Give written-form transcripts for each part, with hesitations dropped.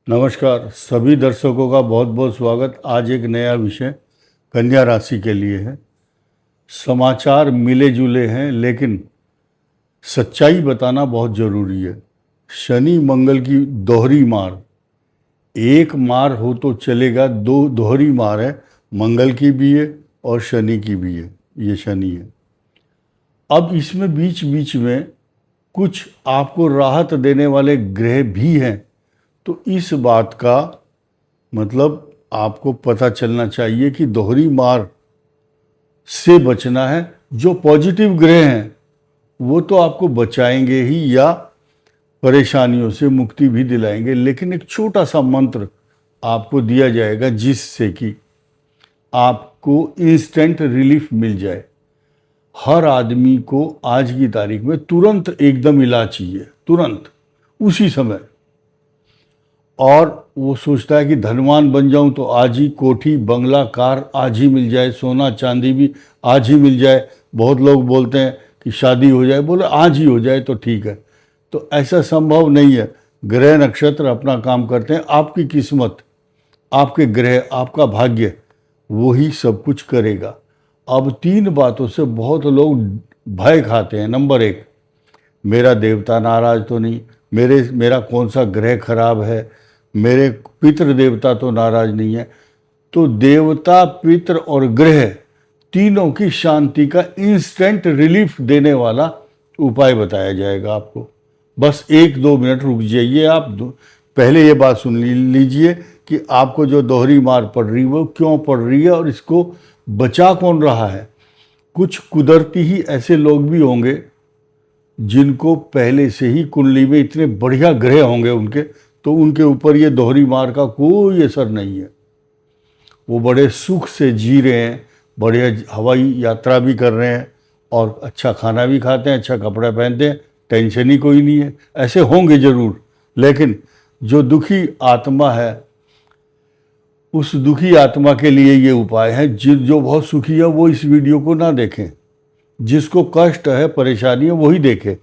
नमस्कार सभी दर्शकों का बहुत बहुत स्वागत। आज एक नया विषय कन्या राशि के लिए है। समाचार मिले जुले हैं लेकिन सच्चाई बताना बहुत ज़रूरी है। शनि मंगल की दोहरी मार, एक मार हो तो चलेगा, दो दोहरी मार है, मंगल की भी है और शनि की भी है। ये शनि है। अब इसमें बीच बीच में कुछ आपको राहत देने वाले ग्रह भी हैं, तो इस बात का मतलब आपको पता चलना चाहिए कि दोहरी मार से बचना है। जो पॉजिटिव ग्रह हैं वो तो आपको बचाएंगे ही या परेशानियों से मुक्ति भी दिलाएंगे, लेकिन एक छोटा सा मंत्र आपको दिया जाएगा जिससे कि आपको इंस्टेंट रिलीफ मिल जाए। हर आदमी को आज की तारीख में तुरंत एकदम इलाज चाहिए, तुरंत उसी समय। और वो सोचता है कि धनवान बन जाऊं तो आज ही कोठी बंगला कार आज ही मिल जाए, सोना चांदी भी आज ही मिल जाए। बहुत लोग बोलते हैं कि शादी हो जाए, बोले आज ही हो जाए तो ठीक है। तो ऐसा संभव नहीं है। ग्रह नक्षत्र अपना काम करते हैं, आपकी किस्मत, आपके ग्रह, आपका भाग्य वही सब कुछ करेगा। अब तीन बातों से बहुत लोग भय खाते हैं। नंबर एक, मेरा देवता नाराज तो नहीं, मेरा कौन सा ग्रह खराब है, मेरे पितृ देवता तो नाराज नहीं है। तो देवता, पितृ और ग्रह तीनों की शांति का इंस्टेंट रिलीफ देने वाला उपाय बताया जाएगा आपको। बस 1-2 मिनट रुक जाइए आप। पहले ये बात सुन लीजिए कि आपको जो दोहरी मार पड़ रही है वो क्यों पड़ रही है और इसको बचा कौन रहा है। कुछ कुदरती ही ऐसे लोग भी होंगे जिनको पहले से ही कुंडली में इतने बढ़िया ग्रह होंगे उनके, तो उनके ऊपर ये दोहरी मार का कोई असर नहीं है। वो बड़े सुख से जी रहे हैं, बढ़िया हवाई यात्रा भी कर रहे हैं और अच्छा खाना भी खाते हैं, अच्छा कपड़ा पहनते हैं, टेंशन ही कोई नहीं है। ऐसे होंगे ज़रूर, लेकिन जो दुखी आत्मा है उस दुखी आत्मा के लिए ये उपाय है। जो बहुत सुखी है वो इस वीडियो को ना देखें, जिसको कष्ट है, परेशानी है, वही देखे।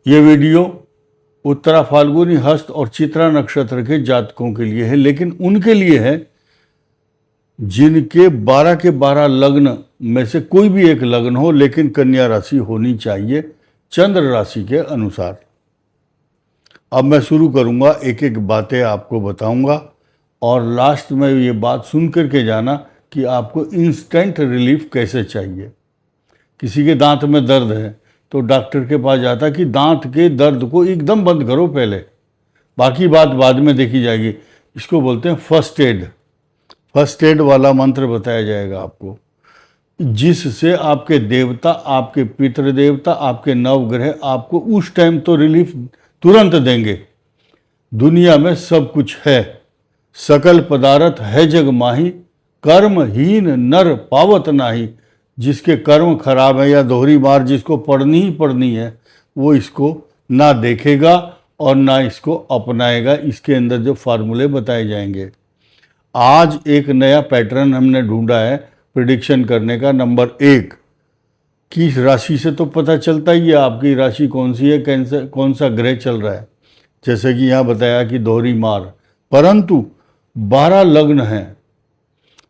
ये वीडियो उत्तरा फाल्गुनी हस्त और चित्रा नक्षत्र के जातकों के लिए है, लेकिन उनके लिए है जिनके 12 के 12 लग्न में से कोई भी एक लग्न हो, लेकिन कन्या राशि होनी चाहिए चंद्र राशि के अनुसार। अब मैं शुरू करूंगा, एक एक बातें आपको बताऊंगा और लास्ट में ये बात सुन करके जाना कि आपको इंस्टेंट रिलीफ कैसे चाहिए। किसी के दांत में दर्द है तो डॉक्टर के पास जाता कि दांत के दर्द को एकदम बंद करो पहले, बाकी बात बाद में देखी जाएगी। इसको बोलते हैं फर्स्ट एड। फर्स्ट एड वाला मंत्र बताया जाएगा आपको, जिससे आपके देवता, आपके पितृ देवता, आपके नवग्रह आपको उस टाइम तो रिलीफ तुरंत देंगे। दुनिया में सब कुछ है, सकल पदार्थ है जग माही, कर्महीन नर पावत नाही। जिसके कर्म खराब है या दोहरी मार जिसको पढ़नी ही पढ़नी है, वो इसको ना देखेगा और ना इसको अपनाएगा। इसके अंदर जो फार्मूले बताए जाएंगे। आज एक नया पैटर्न हमने ढूंढा है प्रिडिक्शन करने का। नंबर 1, किस राशि से तो पता चलता ही है आपकी राशि कौन सी है, कौन सा ग्रह चल रहा है। जैसे कि यहाँ बताया कि दोहरी मार, परंतु 12 लग्न हैं,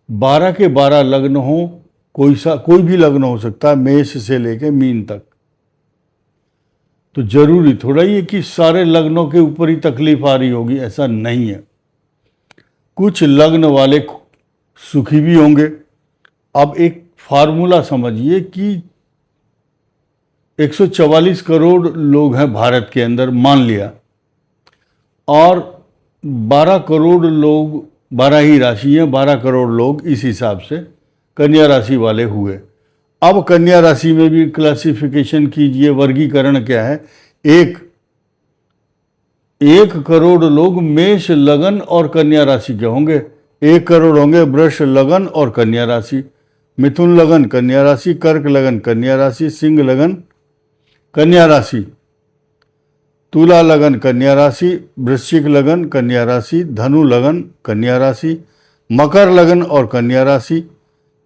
12 के 12 लग्न हो, कोई भी लग्न हो सकता है, मेष से लेके मीन तक। तो जरूरी थोड़ा ही है कि सारे लग्नों के ऊपर ही तकलीफ आ रही होगी, ऐसा नहीं है। कुछ लग्न वाले सुखी भी होंगे। अब एक फार्मूला समझिए कि 144 करोड़ लोग हैं भारत के अंदर, मान लिया, और 12 करोड़ लोग, 12 ही राशि हैं, 12 करोड़ लोग इस हिसाब से कन्या राशि वाले हुए। अब कन्या राशि में भी क्लासिफिकेशन कीजिए, वर्गीकरण क्या है। 1 करोड़ लोग मेष लगन और कन्या राशि के होंगे, 1 करोड़ होंगे वृष लगन और कन्या राशि, मिथुन लगन कन्या राशि, कर्क लगन कन्या राशि, सिंह लगन कन्या राशि, तुला लगन कन्या राशि, वृश्चिक लगन कन्या राशि, धनु लगन कन्या राशि, मकर लगन और कन्या राशि।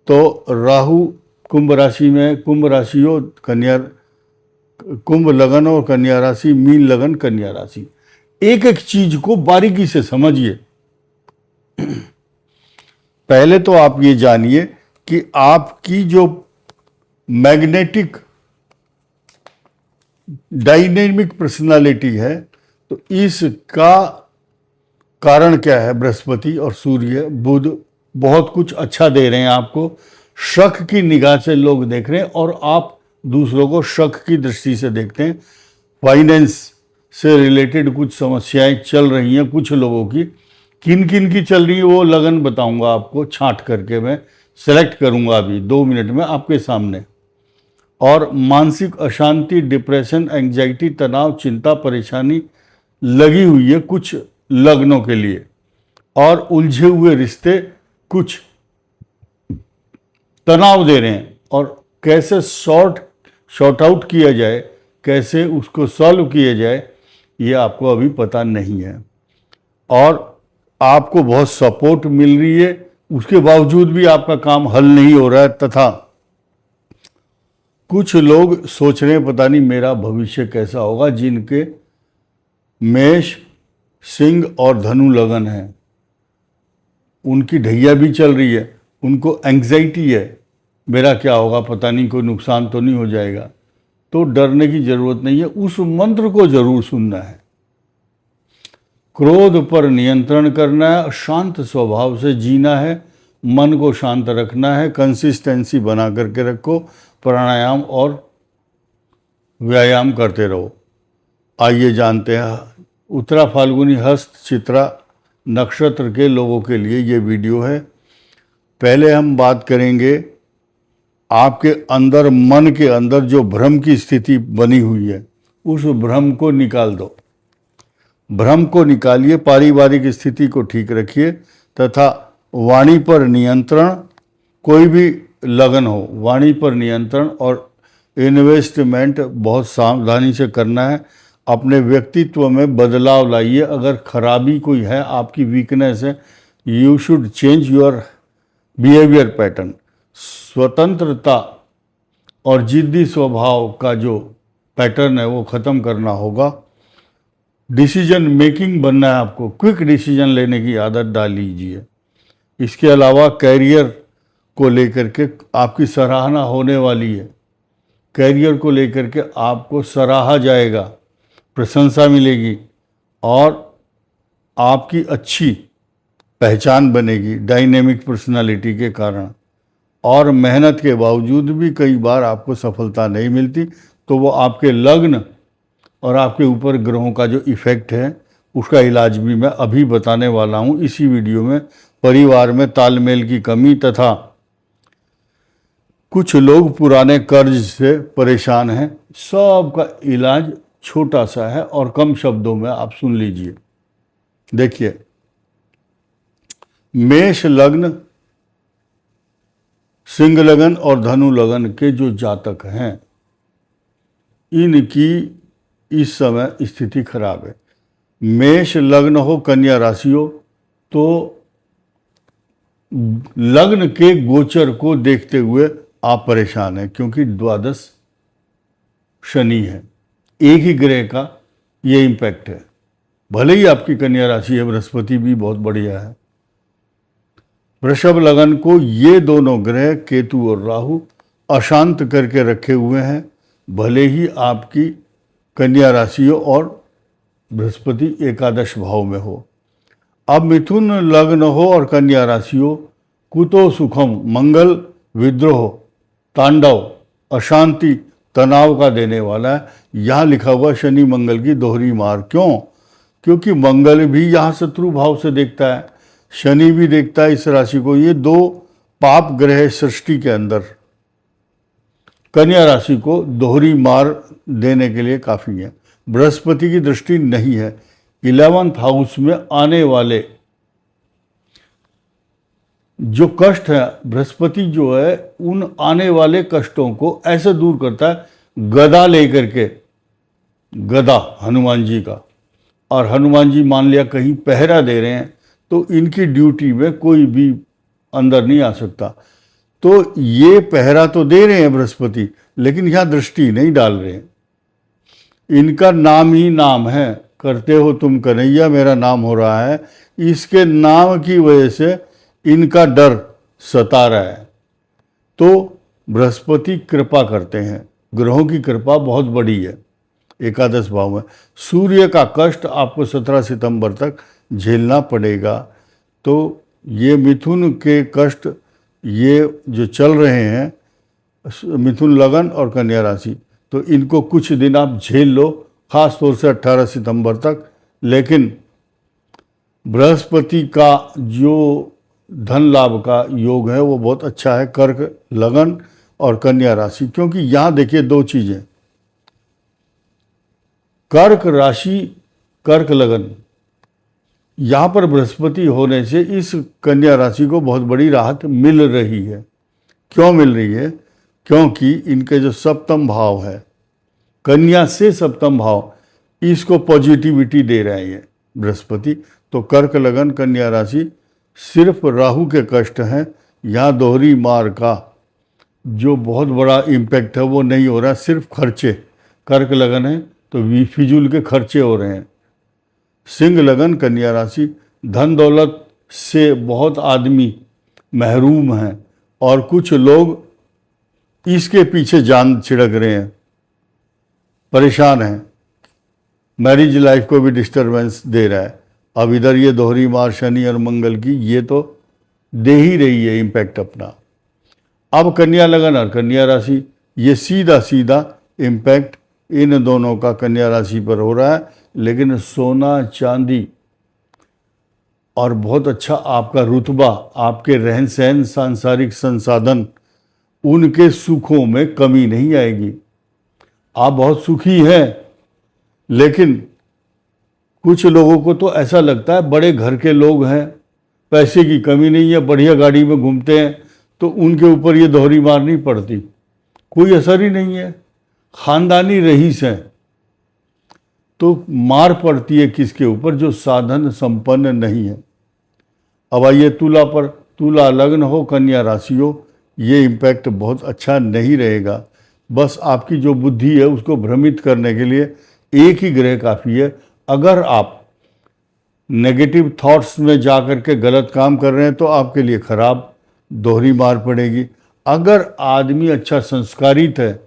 तो राहु कुंभ राशि में, कुंभ राशि हो कन्या, कुंभ लगन और कन्या राशि, मीन लगन कन्या राशि। एक एक चीज को बारीकी से समझिए। पहले तो आप ये जानिए कि आपकी जो मैग्नेटिक डायनेमिक पर्सनालिटी है, तो इसका कारण क्या है? बृहस्पति और सूर्य बुध बहुत कुछ अच्छा दे रहे हैं आपको, शक की निगाह से लोग देख रहे हैं और आप दूसरों को शक की दृष्टि से देखते हैं। फाइनेंस से रिलेटेड कुछ समस्याएं चल रही हैं कुछ लोगों की, किन किन की चल रही है वो लगन बताऊंगा आपको, छांट करके मैं सेलेक्ट करूंगा अभी 2 मिनट में आपके सामने। और मानसिक अशांति, डिप्रेशन, एंजाइटी, तनाव, चिंता, परेशानी लगी हुई है कुछ लग्नों के लिए, और उलझे हुए रिश्ते कुछ तनाव दे रहे हैं, और कैसे शॉर्ट आउट किया जाए, कैसे उसको सॉल्व किया जाए, ये आपको अभी पता नहीं है। और आपको बहुत सपोर्ट मिल रही है, उसके बावजूद भी आपका काम हल नहीं हो रहा है, तथा कुछ लोग सोच रहे हैं पता नहीं मेरा भविष्य कैसा होगा, जिनके मेष, सिंह और धनु लगन है, उनकी ढैया भी चल रही है, उनको एंग्जाइटी है, मेरा क्या होगा, पता नहीं कोई नुकसान तो नहीं हो जाएगा। तो डरने की जरूरत नहीं है, उस मंत्र को जरूर सुनना है। क्रोध पर नियंत्रण करना है, शांत स्वभाव से जीना है, मन को शांत रखना है, कंसिस्टेंसी बना करके रखो, प्राणायाम और व्यायाम करते रहो। आइए जानते हैं उत्तरा फाल्गुनी हस्त चित्रा नक्षत्र के लोगों के लिए ये वीडियो है। पहले हम बात करेंगे आपके अंदर, मन के अंदर जो भ्रम की स्थिति बनी हुई है, उस भ्रम को निकाल दो। भ्रम को निकालिए, पारिवारिक स्थिति को ठीक रखिए, तथा वाणी पर नियंत्रण, कोई भी लगन हो, वाणी पर नियंत्रण और इन्वेस्टमेंट बहुत सावधानी से करना है। अपने व्यक्तित्व में बदलाव लाइए। अगर खराबी कोई है, आपकी वीकनेस है, you should change your behaviour pattern. स्वतंत्रता और जिद्दी स्वभाव का जो पैटर्न है वो ख़त्म करना होगा। डिसीजन मेकिंग बनना है आपको, क्विक डिसीजन लेने की आदत डाल लीजिए। इसके अलावा कैरियर को लेकर के आपकी सराहना होने वाली है। कैरियर को लेकर के आपको सराहा जाएगा, प्रशंसा मिलेगी और आपकी अच्छी पहचान बनेगी डायनेमिक पर्सनालिटी के कारण। और मेहनत के बावजूद भी कई बार आपको सफलता नहीं मिलती, तो वो आपके लग्न और आपके ऊपर ग्रहों का जो इफ़ेक्ट है उसका इलाज भी मैं अभी बताने वाला हूँ इसी वीडियो में। परिवार में तालमेल की कमी, तथा कुछ लोग पुराने कर्ज से परेशान हैं। सब का इलाज छोटा सा है और कम शब्दों में आप सुन लीजिए। देखिए, मेष लग्न, सिंह लगन और धनु लगन के जो जातक हैं, इनकी इस समय स्थिति खराब है। मेष लग्न हो, कन्या राशि हो, तो लग्न के गोचर को देखते हुए आप परेशान हैं, क्योंकि द्वादश शनि है। एक ही ग्रह का ये इम्पैक्ट है। भले ही आपकी कन्या राशि है, बृहस्पति भी बहुत बढ़िया है। वृषभ लगन को ये दोनों ग्रह केतु और राहु अशांत करके रखे हुए हैं, भले ही आपकी कन्या राशि हो और बृहस्पति एकादश भाव में हो। अब मिथुन लग्न हो और कन्या राशि हो, कुतो सुखम, मंगल विद्रोह, तांडव, अशांति, तनाव का देने वाला है। यहाँ लिखा हुआ शनि मंगल की दोहरी मार। क्यों? क्योंकि मंगल भी यहाँ शत्रु भाव से देखता है, शनि भी देखता है इस राशि को। ये दो पाप ग्रह सृष्टि के अंदर कन्या राशि को दोहरी मार देने के लिए काफ़ी है। बृहस्पति की दृष्टि नहीं है। 11th हाउस में आने वाले जो कष्ट है, बृहस्पति जो है उन आने वाले कष्टों को ऐसे दूर करता है गदा लेकर के, गदा हनुमान जी का। और हनुमान जी मान लिया कहीं पहरा दे रहे हैं, तो इनकी ड्यूटी में कोई भी अंदर नहीं आ सकता। तो ये पहरा तो दे रहे हैं बृहस्पति, लेकिन यहाँ दृष्टि नहीं डाल रहे हैं। इनका नाम ही नाम है, करते हो तुम कन्हैया मेरा नाम हो रहा है, इसके नाम की वजह से इनका डर सता रहा है। तो बृहस्पति कृपा करते हैं, ग्रहों की कृपा बहुत बड़ी है एकादश भाव में। सूर्य का कष्ट आपको 17 सितंबर तक झेलना पड़ेगा। तो ये मिथुन के कष्ट ये जो चल रहे हैं, मिथुन लगन और कन्या राशि, तो इनको कुछ दिन आप झेल लो, खास तौर से 18 सितंबर तक। लेकिन बृहस्पति का जो धन लाभ का योग है वो बहुत अच्छा है, कर्क लगन और कन्या राशि। क्योंकि यहाँ देखिए दो चीज़ें, कर्क राशि कर्क लगन, यहाँ पर बृहस्पति होने से इस कन्या राशि को बहुत बड़ी राहत मिल रही है। क्यों मिल रही है? क्योंकि इनके जो सप्तम भाव है, कन्या से सप्तम भाव, इसको पॉजिटिविटी दे रहे हैं बृहस्पति। तो कर्क लगन कन्या राशि सिर्फ राहु के कष्ट हैं, यहाँ दोहरी मार का जो बहुत बड़ा इम्पैक्ट है वो नहीं हो रहा, सिर्फ खर्चे। कर्क लगन है तो फिजूल के खर्चे हो रहे हैं। सिंह लगन कन्या राशि, धन दौलत से बहुत आदमी महरूम हैं और कुछ लोग इसके पीछे जान छिड़क रहे हैं, परेशान हैं, मैरिज लाइफ को भी डिस्टरबेंस दे रहा है। अब इधर ये दोहरी मार शनि और मंगल की, ये तो दे ही रही है इम्पैक्ट अपना। अब कन्या लगन और कन्या राशि, ये सीधा सीधा इम्पैक्ट इन दोनों का कन्या राशि पर हो रहा है। लेकिन सोना चांदी और बहुत अच्छा आपका रुतबा, आपके रहन सहन, सांसारिक संसाधन, उनके सुखों में कमी नहीं आएगी। आप बहुत सुखी हैं, लेकिन कुछ लोगों को तो ऐसा लगता है बड़े घर के लोग हैं, पैसे की कमी नहीं है, बढ़िया गाड़ी में घूमते हैं, तो उनके ऊपर ये दोहरी मार नहीं पड़ती, कोई असर ही नहीं है, खानदानी रईस हैं। तो मार पड़ती है किसके ऊपर? जो साधन संपन्न नहीं है। अब आइए तुला पर, तुला लग्न हो कन्या राशि हो, ये इम्पैक्ट बहुत अच्छा नहीं रहेगा। बस आपकी जो बुद्धि है उसको भ्रमित करने के लिए एक ही ग्रह काफ़ी है। अगर आप नेगेटिव थॉट्स में जा कर के गलत काम कर रहे हैं तो आपके लिए खराब दोहरी मार पड़ेगी। अगर आदमी अच्छा संस्कारित है,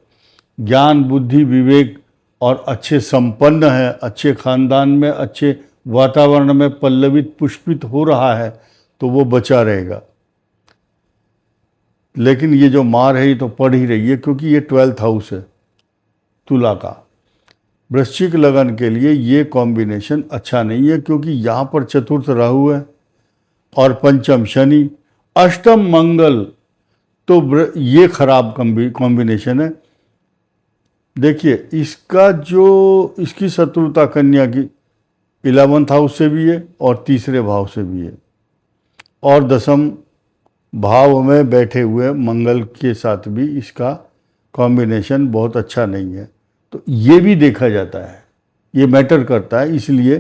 ज्ञान बुद्धि विवेक और अच्छे संपन्न है, अच्छे खानदान में अच्छे वातावरण में पल्लवित पुष्पित हो रहा है, तो वो बचा रहेगा। लेकिन ये जो मार है ये तो पड़ ही रही है, क्योंकि ये 12th हाउस है तुला का। वृश्चिक लगन के लिए ये कॉम्बिनेशन अच्छा नहीं है, क्योंकि यहाँ पर चतुर्थ राहु है और पंचम शनि, अष्टम मंगल, तो ये खराब कॉम्बिनेशन है। देखिए इसका जो इसकी शत्रुता कन्या की 11th हाउस से भी है और तीसरे भाव से भी है, और दसम भाव में बैठे हुए मंगल के साथ भी इसका कॉम्बिनेशन बहुत अच्छा नहीं है। तो ये भी देखा जाता है, ये मैटर करता है। इसलिए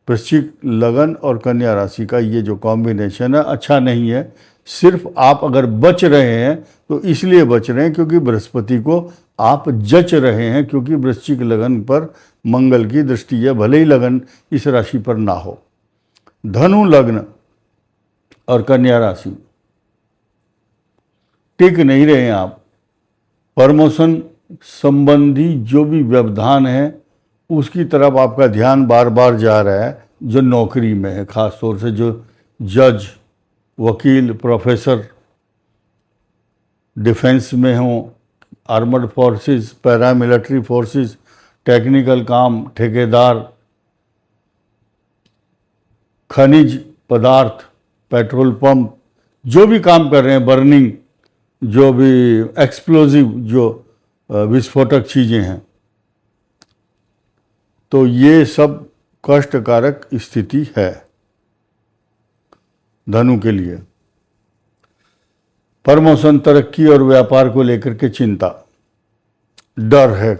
वृश्चिक लगन और कन्या राशि का ये जो कॉम्बिनेशन है अच्छा नहीं है। सिर्फ आप अगर बच रहे हैं तो इसलिए बच रहे हैं क्योंकि बृहस्पति को आप जच रहे हैं, क्योंकि वृश्चिक लगन पर मंगल की दृष्टि है, भले ही लगन इस राशि पर ना हो। धनु लग्न और कन्या राशि, टिक नहीं रहे हैं आप। प्रमोशन संबंधी जो भी व्यवधान है उसकी तरफ आपका ध्यान बार बार जा रहा है, जो नौकरी में है, ख़ास तौर से जो जज, वकील, प्रोफेसर, डिफेंस में हों, armoured forces, paramilitary forces, technical काम, ठेकेदार, खनिज पदार्थ, पेट्रोल पंप, जो भी काम कर रहे हैं, बर्निंग, जो भी एक्सप्लोजिव, जो विस्फोटक चीज़ें हैं, तो ये सब कष्टकारक स्थिति है धनु के लिए। प्रमोशन, तरक्की और व्यापार को लेकर के चिंता, डर है,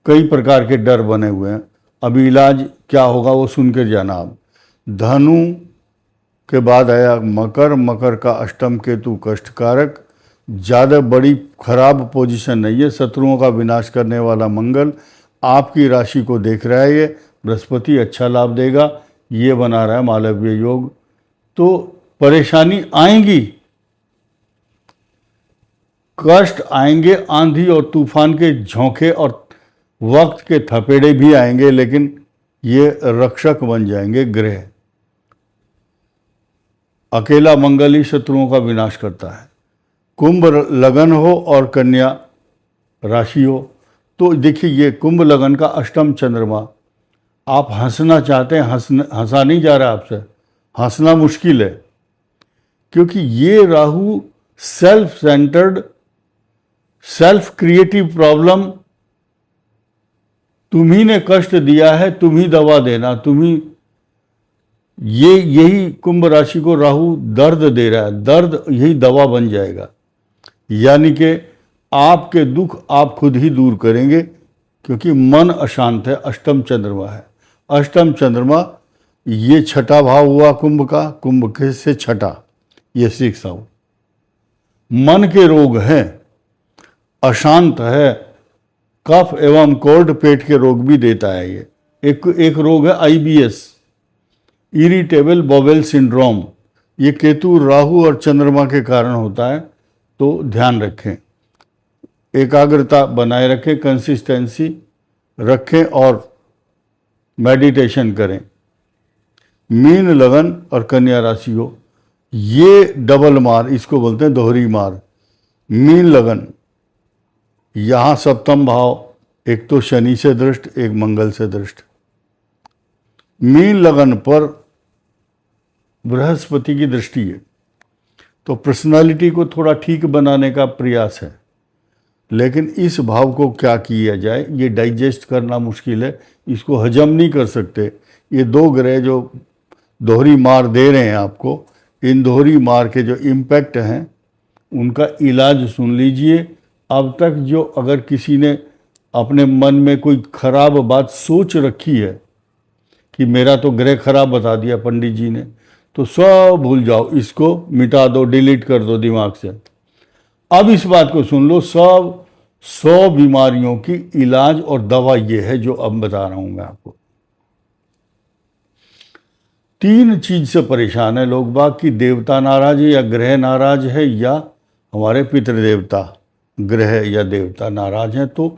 कई प्रकार के डर बने हुए हैं। अभी इलाज क्या होगा वो सुन के जाना। आप धनु के बाद आया मकर, मकर का अष्टम केतु कष्टकारक, ज़्यादा बड़ी खराब पोजीशन नहीं है। शत्रुओं का विनाश करने वाला मंगल आपकी राशि को देख रहा है, ये बृहस्पति अच्छा लाभ देगा, ये बना रहा है मालव्य योग। तो परेशानी आएंगी, कष्ट आएंगे, आंधी और तूफान के झोंके और वक्त के थपेड़े भी आएंगे, लेकिन ये रक्षक बन जाएंगे ग्रह। अकेला मंगल ही शत्रुओं का विनाश करता है। कुंभ लगन हो और कन्या राशि हो, तो देखिए ये कुंभ लगन का अष्टम चंद्रमा, आप हंसना चाहते हैं, हंसा नहीं जा रहा आपसे, हंसना मुश्किल है, क्योंकि ये Rahu self centred, self creative problem, तुम्ही ने कष्ट दिया है, तुम ही दवा देना, तुम्ही, यही कुंभ राशि को राहु दर्द दे रहा है, दर्द यही दवा बन जाएगा। यानी कि आपके दुख आप खुद ही दूर करेंगे, क्योंकि मन अशांत है, अष्टम चंद्रमा है। अष्टम चंद्रमा ये छठा भाव हुआ कुंभ का, कुंभ के से छठा, ये 6 हाउस। मन के रोग हैं, अशांत है, कफ एवं कोल्ड, पेट के रोग भी देता है ये। एक रोग है IBS, इरिटेबल बॉवेल सिंड्रोम, ये केतु राहु और चंद्रमा के कारण होता है, तो ध्यान रखें, एकाग्रता बनाए रखें, कंसिस्टेंसी रखें और मेडिटेशन करें। मीन लगन और कन्या राशि हो, ये डबल मार, इसको बोलते हैं दोहरी मार। मीन लगन, यहाँ सप्तम भाव, एक तो शनि से दृष्ट, एक मंगल से दृष्ट। मीन लगन पर बृहस्पति की दृष्टि है, तो पर्सनालिटी को थोड़ा ठीक बनाने का प्रयास है, लेकिन इस भाव को क्या किया जाए, ये डाइजेस्ट करना मुश्किल है, इसको हजम नहीं कर सकते। ये 2 ग्रह जो दोहरी मार दे रहे हैं आपको, इन दोहरी मार के जो इम्पैक्ट हैं उनका इलाज सुन लीजिए। अब तक जो अगर किसी ने अपने मन में कोई खराब बात सोच रखी है कि मेरा तो ग्रह खराब बता दिया पंडित जी ने, तो सब भूल जाओ, इसको मिटा दो, डिलीट कर दो दिमाग से। अब इस बात को सुन लो, सब 100 बीमारियों की इलाज और दवा ये है जो अब बता रहा हूं मैं आपको। 3 चीज से परेशान है लोग बाग, कि देवता नाराज है, या ग्रह नाराज है, या हमारे पितृदेवता ग्रह या देवता नाराज हैं। तो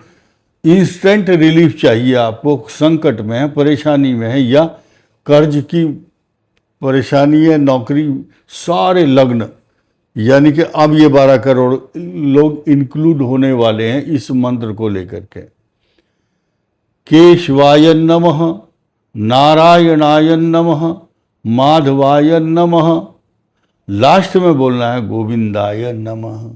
इंस्टेंट रिलीफ चाहिए आपको, संकट में है, परेशानी में है, या कर्ज की परेशानी है, नौकरी, सारे लग्न, यानी कि अब ये 12 करोड़ लोग इंक्लूड होने वाले हैं इस मंत्र को लेकर के। केशवाय नमः, नारायणाय नमः, माधवाय नमः, लास्ट में बोलना है गोविंदाय नमः।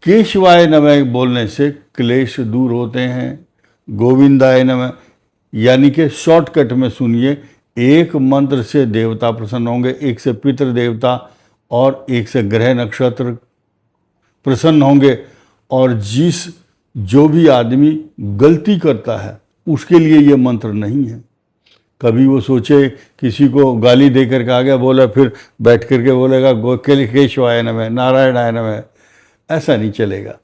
केशवाय नमः बोलने से क्लेश दूर होते हैं, गोविंदाय नमः यानी कि शॉर्टकट में सुनिए, एक मंत्र से देवता प्रसन्न होंगे, एक से पितृ देवता और एक से ग्रह नक्षत्र प्रसन्न होंगे। और जो भी आदमी गलती करता है उसके लिए ये मंत्र नहीं है। कभी वो सोचे किसी को गाली दे करके आ गया, बोला, फिर बैठ करके बोलेगा केशवाय नमः, नारायणाय नमः, ऐसा नहीं चलेगा।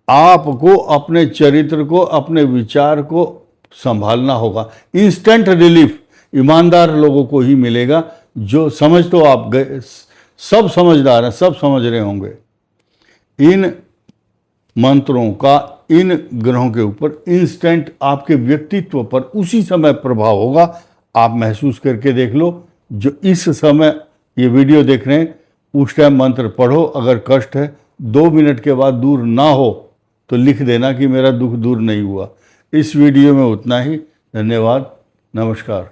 आपको अपने चरित्र को, अपने विचार को संभालना होगा। इंस्टेंट रिलीफ ईमानदार लोगों को ही मिलेगा, जो समझ तो आप गए, सब समझदार हैं, सब समझ रहे होंगे। इन मंत्रों का इन ग्रहों के ऊपर इंस्टेंट आपके व्यक्तित्व पर उसी समय प्रभाव होगा। आप महसूस करके देख लो। जो इस समय ये वीडियो देख रहे हैं उस टाइम मंत्र पढ़ो। अगर कष्ट है 2 मिनट के बाद दूर ना हो तो लिख देना कि मेरा दुख दूर नहीं हुआ। इस वीडियो में उतना ही। धन्यवाद, नमस्कार।